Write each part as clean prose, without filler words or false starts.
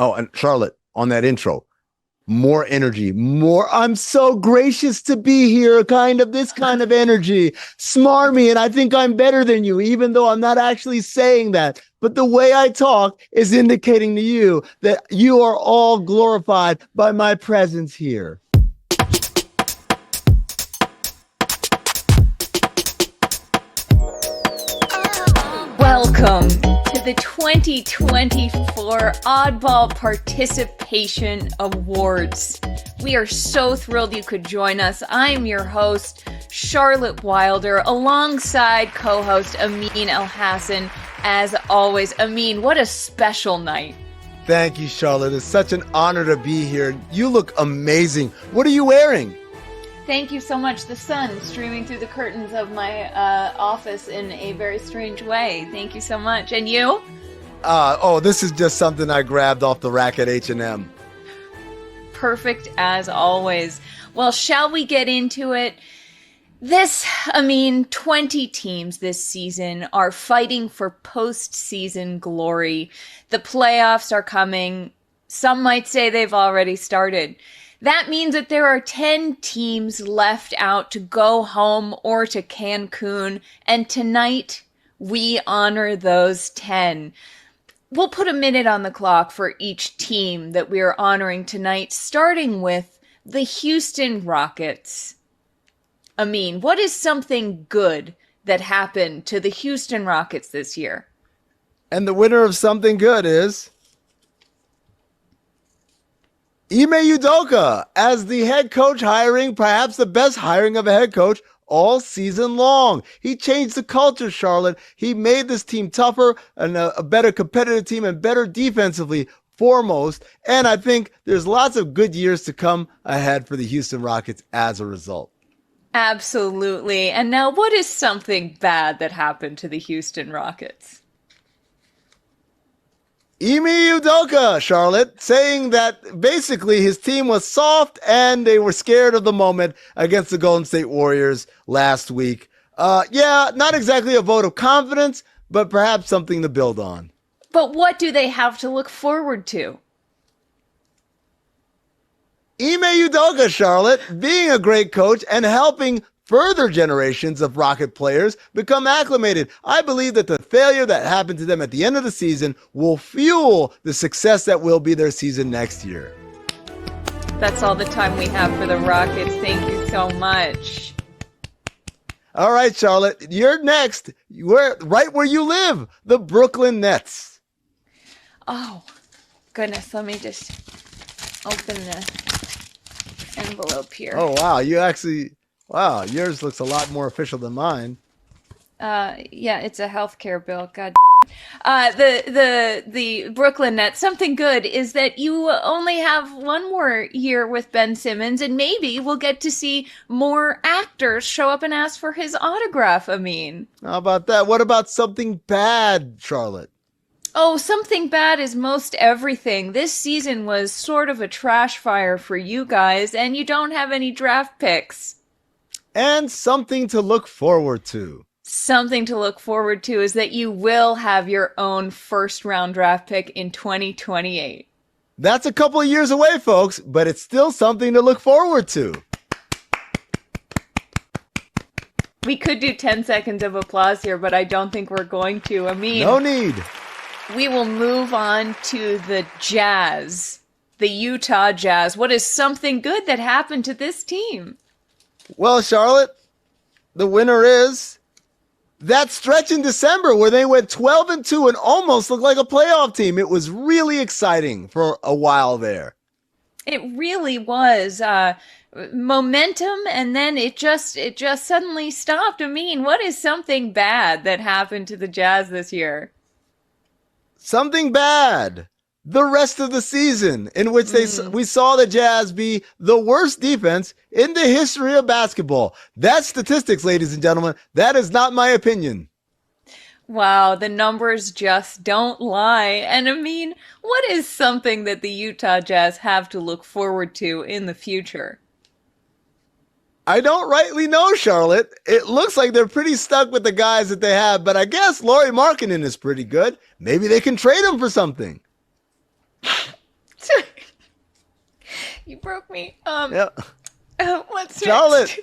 Oh, and Charlotte, on that intro, more energy, more, I'm so gracious to be here, this kind of energy. Smarmy, and I think I'm better than you, even though I'm not actually saying that. But the way I talk is indicating to you that you are all glorified by my presence here. Welcome to the 2024 Oddball Participation Awards. We are so thrilled you could join us. I'm your host, Charlotte Wilder, alongside co-host Amin Elhassan. As always, Amin, what a special night. Thank you, Charlotte. It's such an honor to be here. You look amazing. What are you wearing? Thank you so much. The sun streaming through the curtains of my office in a very strange way. Thank you so much. And you? This is just something I grabbed off the rack at H&M. Perfect as always. Well, shall we get into it? 20 teams this season are fighting for postseason glory. The playoffs are coming. Some might say they've already started. That means that there are 10 teams left out to go home or to Cancun, and tonight we honor those 10. We'll put a minute on the clock for each team that we are honoring tonight, starting with the Houston Rockets. Amin, what is something good that happened to the Houston Rockets this year? And the winner of something good is Ime Udoka as the head coach, hiring perhaps the best hiring of a head coach all season long. He changed the culture, Charlotte. He made this team tougher and a better competitive team and better defensively foremost. And I think there's lots of good years to come ahead for the Houston Rockets as a result. Absolutely. And now what is something bad that happened to the Houston Rockets? Ime Udoka, Charlotte, saying that basically his team was soft and they were scared of the moment against the Golden State Warriors last week. Not exactly a vote of confidence, but perhaps something to build on. But what do they have to look forward to? Ime Udoka, Charlotte, being a great coach and helping further generations of Rocket players become acclimated. I believe that the failure that happened to them at the end of the season will fuel the success that will be their season next year. That's all the time we have for the Rockets. Thank you so much. All right, Charlotte, you're next. You're right where you live, the Brooklyn Nets. Oh, goodness. Let me just open the envelope here. Oh, wow. Wow, yours looks a lot more official than mine. Yeah, it's a healthcare bill. God. The Brooklyn Nets. Something good is that you only have one more year with Ben Simmons, and maybe we'll get to see more actors show up and ask for his autograph. Amin. How about that? What about something bad, Charlotte? Oh, something bad is most everything. This season was sort of a trash fire for you guys, and you don't have any draft picks. And something to look forward to. Something to look forward to is that you will have your own first-round draft pick in 2028. That's a couple of years away, folks, but it's still something to look forward to. We could do 10 seconds of applause here, but I don't think we're going to. Amin, no need. We will move on to the Jazz, the Utah Jazz. What is something good that happened to this team? Well, Charlotte, the winner is that stretch in December where they went 12-2 and almost looked like a playoff team. It was really exciting for a while there. It really was momentum, and then it just suddenly stopped. Amin, what is something bad that happened to the Jazz this year? Something bad. The rest of the season, in which we saw the Jazz be the worst defense in the history of basketball. That's statistics, ladies and gentlemen. That is not my opinion. Wow, the numbers just don't lie. And Amin, what is something that the Utah Jazz have to look forward to in the future? I don't rightly know, Charlotte. It looks like they're pretty stuck with the guys that they have, but I guess Lauri Markkanen is pretty good. Maybe they can trade him for something. You broke me. Yeah. What's Charlotte, next?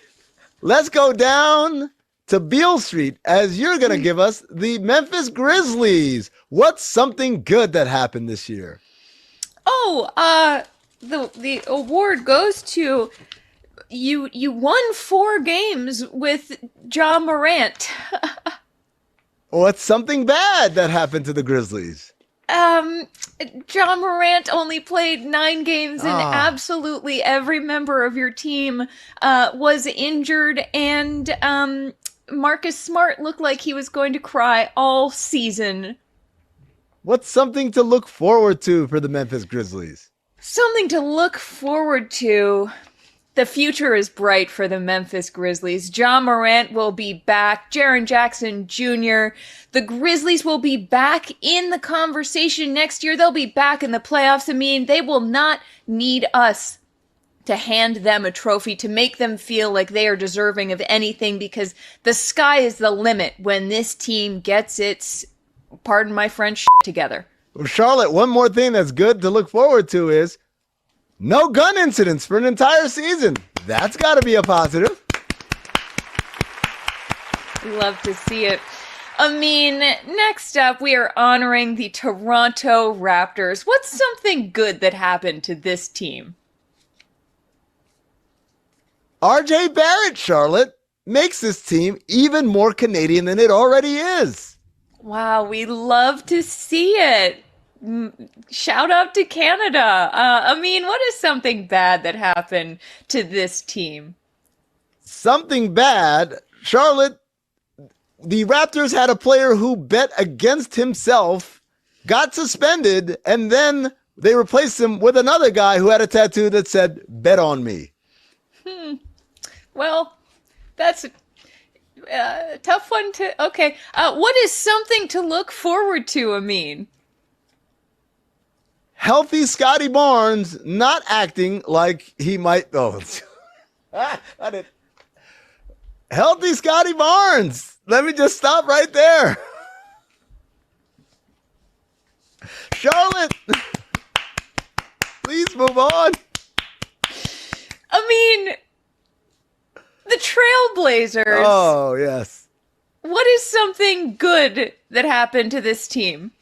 let's go down to Beale Street as you're going to give us the Memphis Grizzlies. What's something good that happened this year? Oh, the award goes to you won 4 games with Ja Morant. What's something bad that happened to the Grizzlies? Ja Morant only played 9 games and absolutely every member of your team was injured, and Marcus Smart looked like he was going to cry all season. What's something to look forward to for the Memphis Grizzlies? Something to look forward to. The future is bright for the Memphis Grizzlies. Ja Morant will be back. Jaren Jackson Jr. The Grizzlies will be back in the conversation next year. They'll be back in the playoffs. I mean, they will not need us to hand them a trophy to make them feel like they are deserving of anything, because the sky is the limit when this team gets its, pardon my French, together. Well, Charlotte, one more thing that's good to look forward to is no gun incidents for an entire season. That's got to be a positive. Love to see it. Next up, we are honoring the Toronto Raptors. What's something good that happened to this team? RJ Barrett, Charlotte, makes this team even more Canadian than it already is. Wow, we love to see it. Shout out to Canada. What is something bad that happened to this team? Something bad, Charlotte, the Raptors had a player who bet against himself, got suspended, and then they replaced him with another guy who had a tattoo that said, "Bet on me." Well, that's a tough one to... Okay, what is something to look forward to, Amin? Healthy Scotty Barnes not acting like he might... Oh, I did. Healthy Scotty Barnes. Let me just stop right there. Charlotte, please move on. The Trailblazers. Oh, yes. What is something good that happened to this team?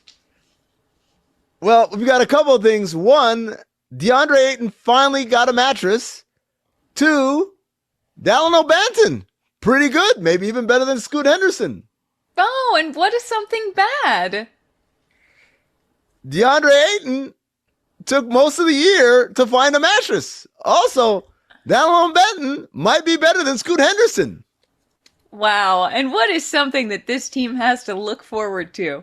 Well, we've got a couple of things. One, DeAndre Ayton finally got a mattress. 2, Dallin O'Banton. Pretty good. Maybe even better than Scoot Henderson. Oh, and what is something bad? DeAndre Ayton took most of the year to find a mattress. Also, Dallin O'Banton might be better than Scoot Henderson. Wow. And what is something that this team has to look forward to?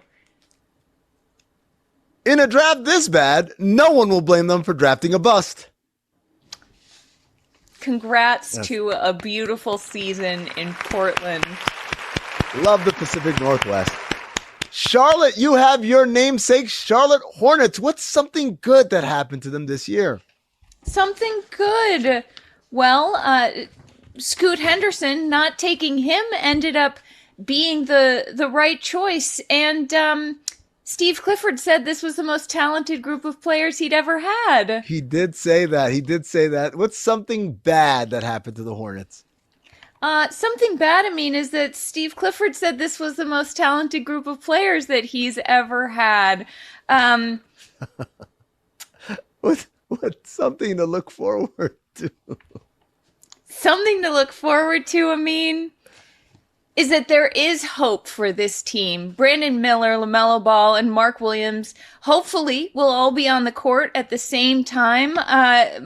In a draft this bad, no one will blame them for drafting a bust. Congrats to a beautiful season in Portland. Love the Pacific Northwest. Charlotte, you have your namesake Charlotte Hornets. What's something good that happened to them this year? Something good. Well, Scoot Henderson, not taking him ended up being the right choice. And Steve Clifford said this was the most talented group of players he'd ever had. He did say that. What's something bad that happened to the Hornets? Something bad, is that Steve Clifford said this was the most talented group of players that he's ever had. What's something to look forward to? Something to look forward to, is that there is hope for this team. Brandon Miller, LaMelo Ball, and Mark Williams hopefully will all be on the court at the same time.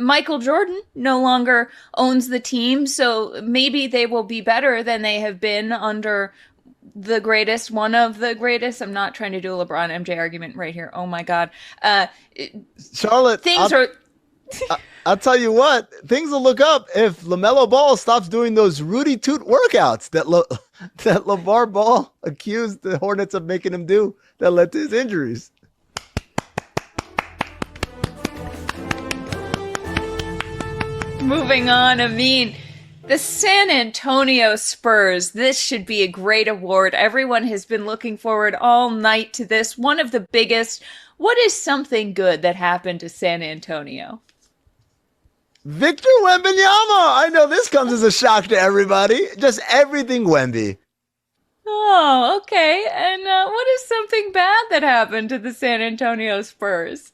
Michael Jordan no longer owns the team, so maybe they will be better than they have been under the greatest, one of the greatest. I'm not trying to do a LeBron MJ argument right here. Oh my God. Charlotte, I'll tell you what, things will look up if LaMelo Ball stops doing those Rudy Toot workouts that LeVar Ball accused the Hornets of making him do that led to his injuries. Moving on, the San Antonio Spurs. This should be a great award. Everyone has been looking forward all night to this. One of the biggest. What is something good that happened to San Antonio? Victor Wembanyama. I know this comes as a shock to everybody. Just everything Wemby. Oh, okay. And what is something bad that happened to the San Antonio Spurs?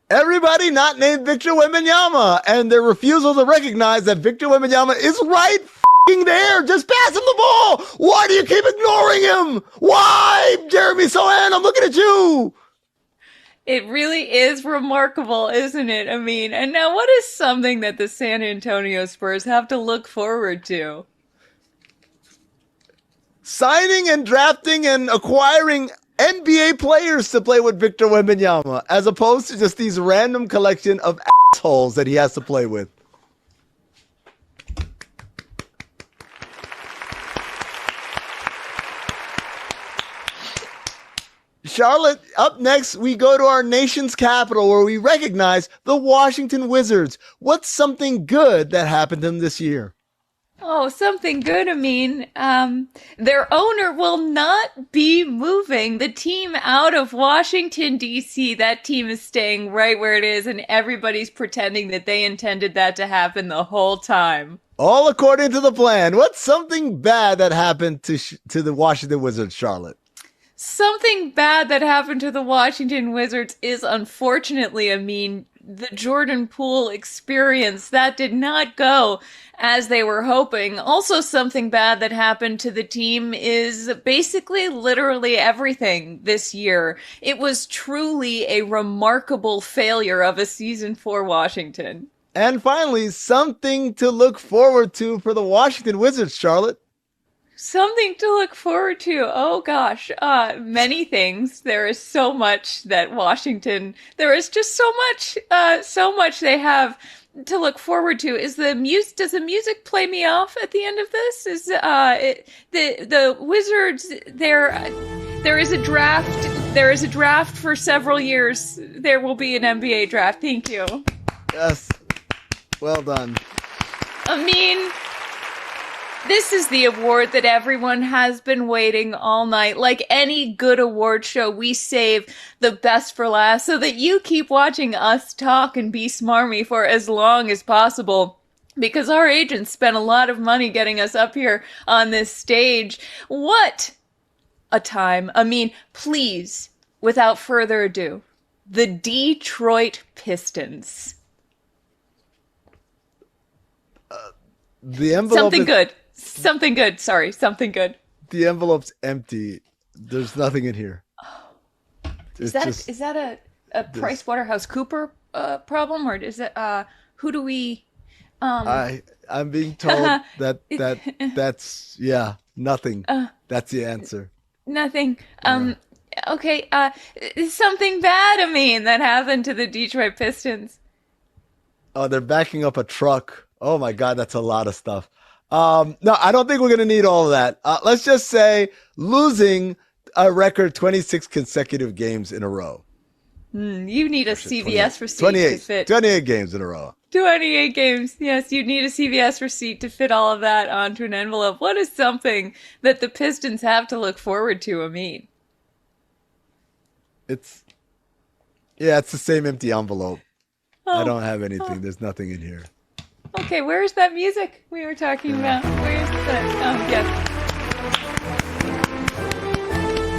Everybody not named Victor Wembanyama and their refusal to recognize that Victor Wembanyama is right f***ing there. Just pass him the ball. Why do you keep ignoring him? Why, Jeremy Sohan? I'm looking at you. It really is remarkable, isn't it? I mean, and now what is something that the San Antonio Spurs have to look forward to? Signing and drafting and acquiring NBA players to play with Victor Wembanyama, as opposed to just these random collection of assholes that he has to play with. Charlotte, up next, we go to our nation's capital where we recognize the Washington Wizards. What's something good that happened to them this year? Oh, something good, Amin. Their owner will not be moving the team out of Washington, D.C. That team is staying right where it is, and everybody's pretending that they intended that to happen the whole time. All according to the plan. What's something bad that happened to the Washington Wizards, Charlotte? Something bad that happened to the Washington Wizards is, unfortunately, the Jordan Poole experience. That did not go as they were hoping. Also, something bad that happened to the team is basically literally everything this year. It was truly a remarkable failure of a season for Washington. And finally, something to look forward to for the Washington Wizards, Charlotte. Something to look forward to. Oh gosh, many things. There is so much that Washington, there is just so much they have to look forward to. Does the music play me off at the end of this? The Wizards, there is a draft for several years. There will be an NBA draft. Thank you. Yes. Well done. This is the award that everyone has been waiting all night. Like any good award show, we save the best for last so that you keep watching us talk and be smarmy for as long as possible. Because our agents spent a lot of money getting us up here on this stage. What a time. Please, without further ado, the Detroit Pistons. The envelope Something good. Something good. Sorry, something good. The envelope's empty. There's nothing in here. Is that a Price Waterhouse Cooper problem, or is it who do we? I'm being told that's nothing. That's the answer. Nothing. Okay. Something bad, that happened to the Detroit Pistons. Oh, they're backing up a truck. Oh my God, that's a lot of stuff. No, I don't think we're going to need all of that. Let's just say losing a record 26 consecutive games in a row. You need a CVS receipt 28, to fit. 28 games in a row. 28 games. Yes, you need a CVS receipt to fit all of that onto an envelope. What is something that the Pistons have to look forward to, Amin? It's the same empty envelope. I don't have anything. There's nothing in here. Okay, where's that music we were talking about? Where's that? Yes.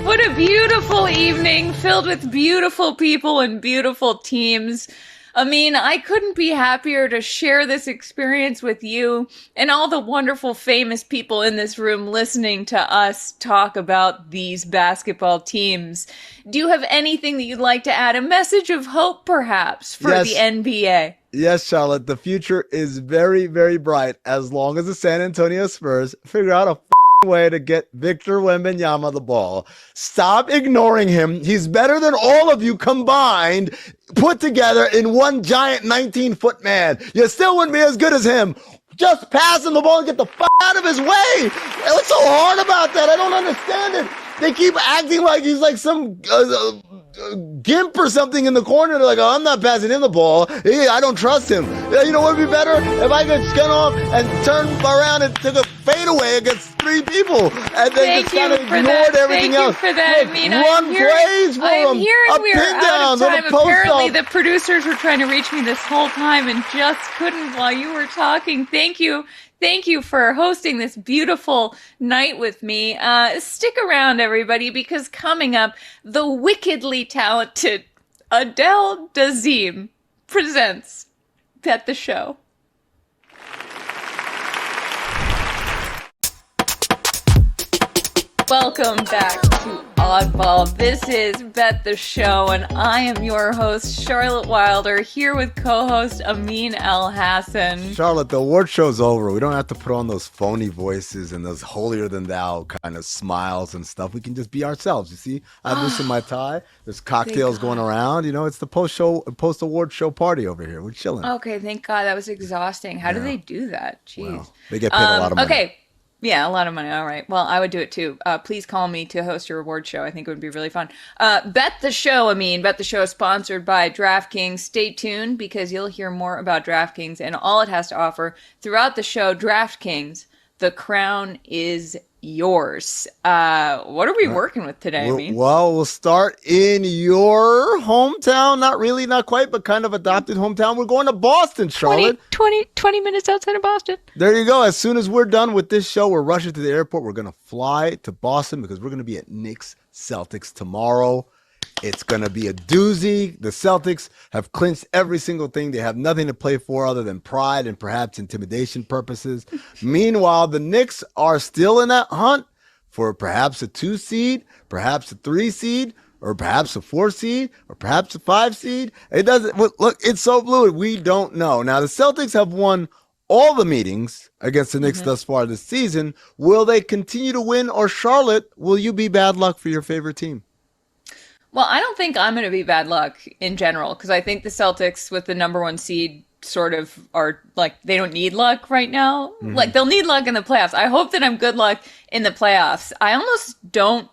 What a beautiful evening filled with beautiful people and beautiful teams. I couldn't be happier to share this experience with you and all the wonderful famous people in this room listening to us talk about these basketball teams. Do you have anything that you'd like to add? A message of hope, perhaps, for the NBA? Yes, Charlotte, the future is very, very bright as long as the San Antonio Spurs figure out a way to get Victor Wembanyama the ball. Stop ignoring him. He's better than all of you combined, put together in one giant 19-foot man. You still wouldn't be as good as him. Just pass him the ball and get the out of his way. What's so hard about that? I don't understand it. They keep acting like he's like some gimp or something in the corner. They're like, oh, I'm not passing him the ball. I don't trust him. You know what would be better? If I could get off and turn around and took a fadeaway against 3 people, and then just kind of ignored everything else. Thank you for that. Look, I mean, run plays for I'm him. hearing A we are pin out down, of time. a post Apparently, up. the producers were trying to reach me this whole time and just couldn't while you were talking. Thank you. Thank you for hosting this beautiful night with me. Stick around, everybody, because coming up, the wickedly talented Adele Dazeem presents Bet the Show. Welcome back to Oddball. This is Bet the Show, and I am your host, Charlotte Wilder, here with co-host Amin Elhassan. Charlotte, the award show's over. We don't have to put on those phony voices and those holier-than-thou kind of smiles and stuff. We can just be ourselves, you see? I've loosened my tie. There's cocktails going around. You know, it's the post-award show party over here. We're chilling. Okay, thank God. That was exhausting. How do they do that? Jeez. Well, they get paid a lot of money. Okay. Yeah, a lot of money. All right. Well, I would do it too. Please call me to host your award show. I think it would be really fun. Bet the Show, Bet the Show is sponsored by DraftKings. Stay tuned because you'll hear more about DraftKings and all it has to offer throughout the show. DraftKings, the crown is yours. What are we working with today, Amin? Well, we'll start in your hometown. Not really, not quite, but kind of adopted hometown. We're going to Boston, Charlotte. 20 minutes outside of Boston. There you go. As soon as we're done with this show, we're rushing to the airport. We're going to fly to Boston because we're going to be at Knicks Celtics tomorrow. It's going to be a doozy. The Celtics have clinched every single thing. They have nothing to play for other than pride and perhaps intimidation purposes. Meanwhile, the Knicks are still in that hunt for perhaps a 2 seed, perhaps a 3 seed, or perhaps a 4 seed, or perhaps a 5 seed. It doesn't look, it's so fluid. We don't know. Now, the Celtics have won all the meetings against the Knicks thus far this season. Will they continue to win, or Charlotte, will you be bad luck for your favorite team? Well, I don't think I'm going to be bad luck in general because I think the Celtics with the number 1 seed sort of are like, they don't need luck right now. Like they'll need luck in the playoffs. I hope that I'm good luck in the playoffs. I almost don't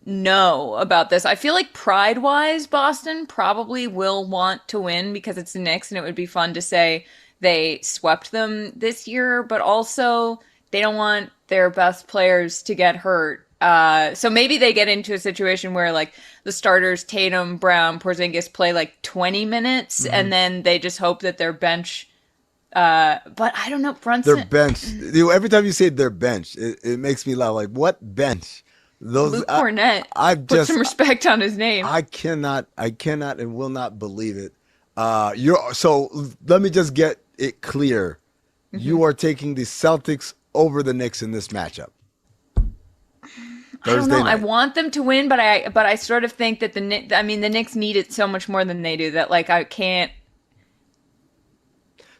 know about this. I feel like pride-wise, Boston probably will want to win because it's the Knicks and it would be fun to say they swept them this year, but also they don't want their best players to get hurt. So maybe they get into a situation where like the starters, Tatum, Brown, Porzingis play like 20 minutes and then they just hope that their bench, but I don't know, Brunson. Their bench. Every time you say their bench, it makes me laugh. Like, what bench? Luke Cornett. Put some respect on his name. I cannot and will not believe it. So let me just get it clear. You are taking the Celtics over the Knicks in this matchup. I don't know. Thursday night. I want them to win, but I sort of think that the Knicks need it so much more than they do that like I can't.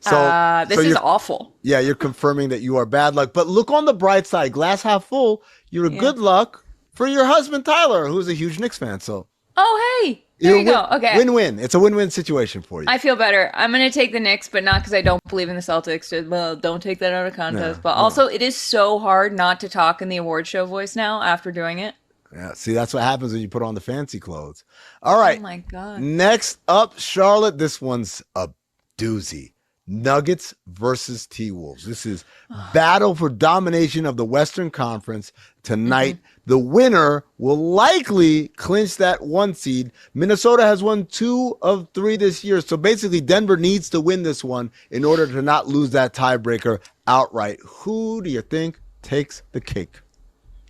This is awful. Yeah, you're confirming that you are bad luck. But look on the bright side, glass half full. You're good luck for your husband Tyler, who's a huge Knicks fan. So. Oh hey. There you go. Okay. Win-win. It's a win-win situation for you. I feel better. I'm going to take the Knicks, but not because I don't believe in the Celtics. Well, don't take that out of context. But also, it is so hard not to talk in the award show voice now after doing it. Yeah, see, that's what happens when you put on the fancy clothes. All right. Oh, my God. Next up, Charlotte. This one's a doozy. Nuggets versus T-Wolves. This is battle for domination of the Western Conference tonight. The winner will likely clinch that 1 seed. Minnesota has won 2 of 3 this year. So basically, Denver needs to win this one in order to not lose that tiebreaker outright. Who do you think takes the cake?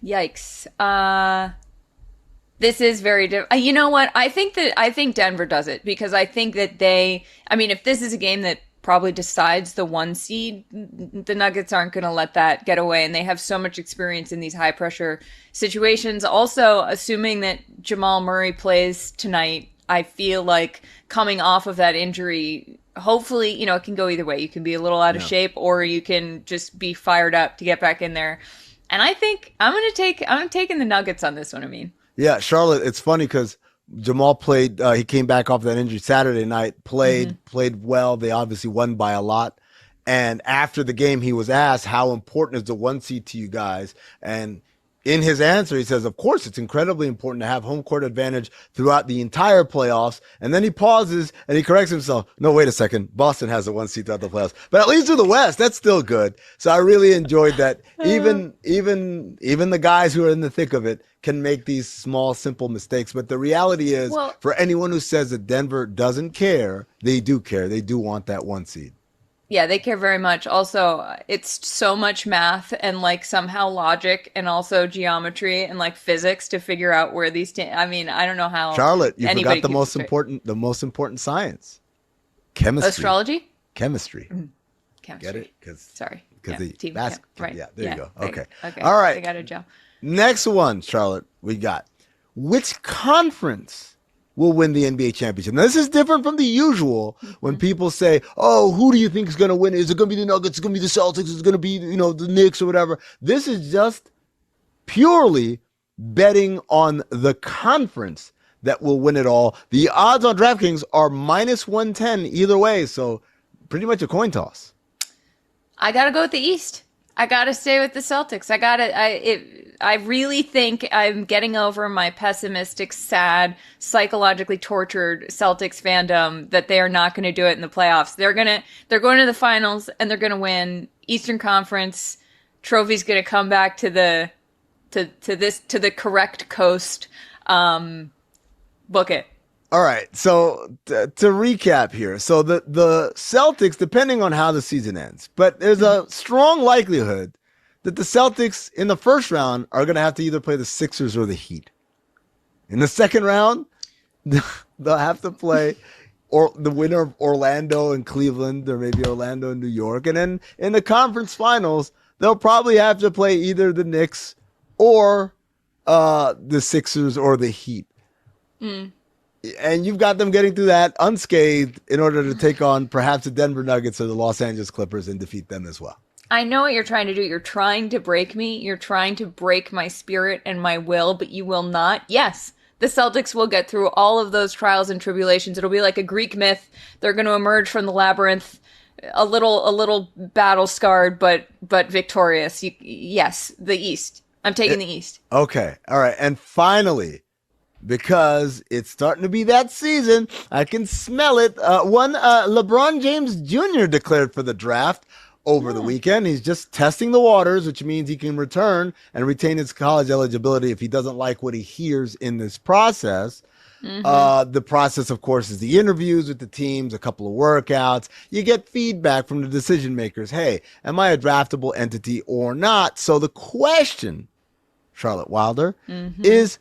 Yikes. This is very different. You know what? I think Denver does it because I think that if this is a game that probably decides the 1 seed, the Nuggets aren't going to let that get away, and they have so much experience in these high pressure situations. Also, assuming that Jamal Murray plays tonight, I feel like coming off of that injury, hopefully, it can go either way. You can be a little out of shape or you can just be fired up to get back in there. And I think I'm taking the Nuggets on this one, Yeah, Charlotte, it's funny because Jamal played, he came back off that injury Saturday night, played well. They obviously won by a lot. And after the game, he was asked, how important is the 1 seed to you guys? And in his answer, he says, of course, it's incredibly important to have home court advantage throughout the entire playoffs. And then he pauses and he corrects himself. No, wait a second. Boston has the 1 seed throughout the playoffs, but at least in the West, that's still good. So I really enjoyed that. Even the guys who are in the thick of it can make these small, simple mistakes. But the reality is, for anyone who says that Denver doesn't care, they do care. They do want that 1 seed. Yeah, they care very much. Also, it's so much math and like somehow logic and also geometry and like physics to figure out where these I mean, I don't know how. Charlotte, you forgot the most important science. Chemistry. Astrology? Chemistry. Chemistry. Get it? Sorry. Because the basketball. Right. Yeah, there you go. Okay. Okay. All right. I got it, Joe. Next one, Charlotte, we got. Which conference will win the NBA championship? Now, this is different from the usual when people say, oh, who do you think is going to win? Is it going to be the Nuggets? Is it going to be the Celtics? Is it going to be, the Knicks or whatever? This is just purely betting on the conference that will win it all. The odds on DraftKings are minus 110 either way. So pretty much a coin toss. I got to go with the East. I got to stay with the Celtics. I really think I'm getting over my pessimistic, sad, psychologically tortured Celtics fandom that they are not going to do it in the playoffs. They're going to the finals and they're going to win Eastern Conference. Trophy's going to come back to the correct coast. Book it. All right, so to recap here, so the Celtics, depending on how the season ends, but there's a strong likelihood that the Celtics in the first round are going to have to either play the Sixers or the Heat. In the second round, they'll have to play or the winner of Orlando and Cleveland, or maybe Orlando and New York. And then in the conference finals, they'll probably have to play either the Knicks or the Sixers or the Heat. And you've got them getting through that unscathed in order to take on perhaps the Denver Nuggets or the Los Angeles Clippers and defeat them as well. I know what you're trying to do. You're trying to break me. You're trying to break my spirit and my will, but you will not. Yes, the Celtics will get through all of those trials and tribulations. It'll be like a Greek myth. They're going to emerge from the labyrinth a little battle scarred, but victorious. Yes, the East. I'm taking the East. Okay. All right. And finally, because it's starting to be that season, I can smell it. LeBron James Jr. declared for the draft over the weekend. He's just testing the waters, which means he can return and retain his college eligibility if he doesn't like what he hears in this process. The process, of course, is the interviews with the teams, a couple of workouts. You get feedback from the decision makers. Hey, am I a draftable entity or not? So the question, Charlotte Wilder, is,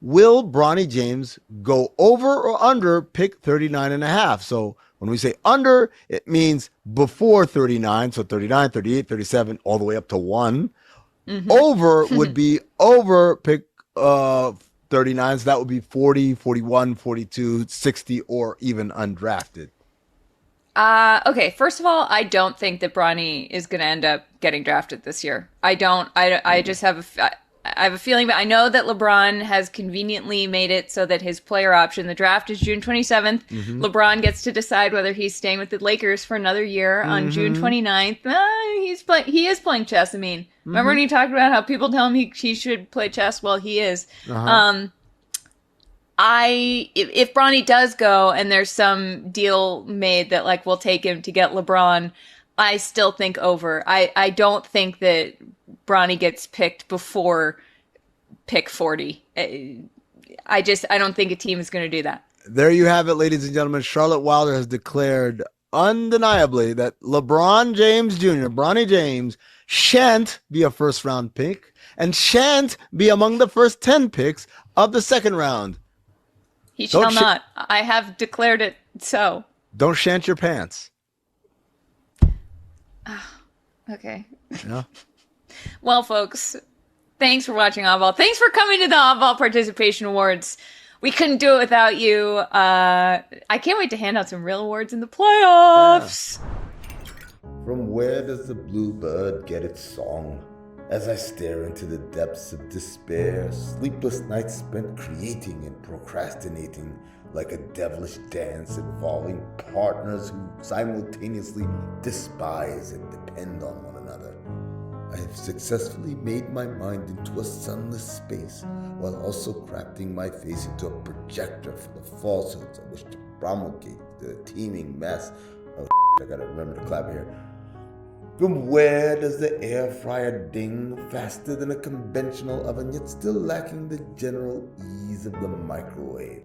will Bronny James go over or under pick 39.5? So when we say under, it means before 39. So 39, 38, 37, all the way up to 1. Over would be over pick 39. So that would be 40, 41, 42, 60, or even undrafted. Okay, first of all, I don't think that Bronny is going to end up getting drafted this year. I just have I have a feeling, but I know that LeBron has conveniently made it so that his player option, the draft is June 27th. LeBron gets to decide whether he's staying with the Lakers for another year on June 29th. He is playing chess. I mean, remember when he talked about how people tell him he should play chess? Well, he is. If Bronny does go and there's some deal made that like we'll take him to get LeBron, I still think over. I don't think that Bronny gets picked before pick 40. I don't think a team is going to do that. There you have it, ladies and gentlemen. Charlotte Wilder has declared undeniably that LeBron James Jr., Bronny James, shan't be a first-round pick and shan't be among the first 10 picks of the second round. He shall not. I have declared it so. Don't shant your pants. Okay. Yeah. Well, folks, thanks for watching Oddball. Thanks for coming to the Oddball Participation Awards. We couldn't do it without you. I can't wait to hand out some real awards in the playoffs. From where does the bluebird get its song? As I stare into the depths of despair, sleepless nights spent creating and procrastinating, like a devilish dance involving partners who simultaneously despise and depend on one another. I have successfully made my mind into a sunless space while also crafting my face into a projector for the falsehoods I wish to promulgate to the teeming mess. Oh, I gotta remember to clap here. From where does the air fryer ding faster than a conventional oven, yet still lacking the general ease of the microwave?